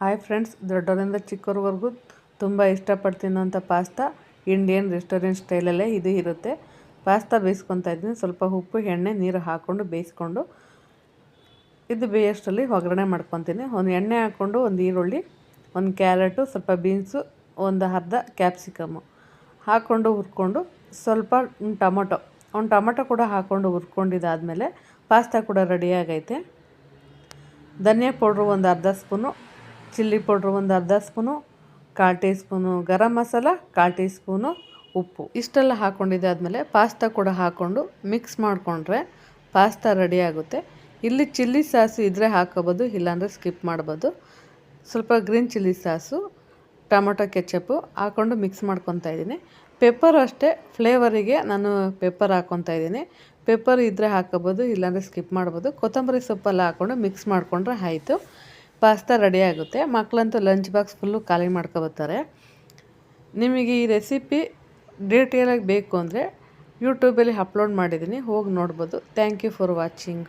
Hi friends, ದೊಡ್ಡವರಿಂದ ಚಿಕ್ಕವರವರೆಗೂ ತುಂಬ ಇಷ್ಟಪಟ್ಟು ತಿನ್ನೋಂಥ pasta Indian restaurant ಸ್ಟೈಲಲ್ಲೇ ಇದು ಇರುತ್ತೆ. ಪಾಸ್ತಾ ಬೇಯಿಸ್ಕೊತಾ ಇದ್ದೀನಿ. ಸ್ವಲ್ಪ ಉಪ್ಪು, ಎಣ್ಣೆ, ನೀರು ಹಾಕ್ಕೊಂಡು ಬೇಯಿಸ್ಕೊಂಡು ಇದು ಬೇಯೋಷ್ಟರಲ್ಲಿ ಒಗ್ಗರಣೆ ಮಾಡ್ಕೊತೀನಿ. ಒಂದು ಎಣ್ಣೆ ಹಾಕ್ಕೊಂಡು ಒಂದು ಈರುಳ್ಳಿ, ಒಂದು ಕ್ಯಾರೆಟು, ಸ್ವಲ್ಪ ಬೀನ್ಸು, ಒಂದು ಅರ್ಧ ಕ್ಯಾಪ್ಸಿಕಮ್ಮು ಹಾಕ್ಕೊಂಡು ಹುರ್ಕೊಂಡು ಸ್ವಲ್ಪ ಒಂದು ಟೊಮೊಟೊ ಕೂಡ ಹಾಕ್ಕೊಂಡು ಹುರ್ಕೊಂಡಿದ್ದಾದಮೇಲೆ ಪಾಸ್ತಾ ಕೂಡ ರೆಡಿಯಾಗೈತೆ. ಧನಿಯಾ ಪೌಡ್ರು ಒಂದು ಅರ್ಧ ಸ್ಪೂನು, ಚಿಲ್ಲಿ ಪೌಡ್ರು ಒಂದು ಅರ್ಧ spoon, 1/4 tea spoon garam masala, 1/4 tea spoon ಉಪ್ಪು ಇಷ್ಟೆಲ್ಲ ಹಾಕ್ಕೊಂಡಿದ್ದಾದಮೇಲೆ ಪಾಸ್ತಾ ಕೂಡ ಹಾಕ್ಕೊಂಡು ಮಿಕ್ಸ್ ಮಾಡಿಕೊಂಡ್ರೆ ಪಾಸ್ತಾ ರೆಡಿ ಆಗುತ್ತೆ. ಇಲ್ಲಿ ಚಿಲ್ಲಿ ಸಾಸು ಇದ್ದರೆ ಹಾಕೋಬೋದು, ಇಲ್ಲಾಂದರೆ ಸ್ಕಿಪ್ ಮಾಡ್ಬೋದು. ಸ್ವಲ್ಪ green chilli sauce, tomato ketchup ಹಾಕ್ಕೊಂಡು ಮಿಕ್ಸ್ ಮಾಡ್ಕೊತಾ ಇದ್ದೀನಿ. ಪೆಪ್ಪರ್ ಅಷ್ಟೇ, ಫ್ಲೇವರಿಗೆ ನಾನು ಪೆಪ್ಪರ್ ಹಾಕ್ಕೊತಾ ಇದ್ದೀನಿ. ಪೆಪ್ಪರ್ ಇದ್ದರೆ ಹಾಕೋಬೋದು, ಇಲ್ಲಾಂದರೆ ಸ್ಕಿಪ್ ಮಾಡ್ಬೋದು. ಕೊತ್ತಂಬರಿ ಸೊಪ್ಪೆಲ್ಲ ಹಾಕ್ಕೊಂಡು ಮಿಕ್ಸ್ ಮಾಡಿಕೊಂಡ್ರೆ ಆಯಿತು, ಪಾಸ್ತಾ ರೆಡಿ ಆಗುತ್ತೆ. ಮಕ್ಕಳಂತೂ ಲಂಚ್ ಬಾಕ್ಸ್ ಫುಲ್ಲು ಖಾಲಿ ಮಾಡ್ಕೊಬರ್ತಾರೆ. ನಿಮಗೆ ಈ ರೆಸಿಪಿ ಡೀಟೇಲಾಗಿ ಬೇಕು ಅಂದರೆ ಯೂಟ್ಯೂಬಲ್ಲಿ ಅಪ್ಲೋಡ್ ಮಾಡಿದ್ದೀನಿ, ಹೋಗಿ ನೋಡ್ಬೋದು. Thank you for watching.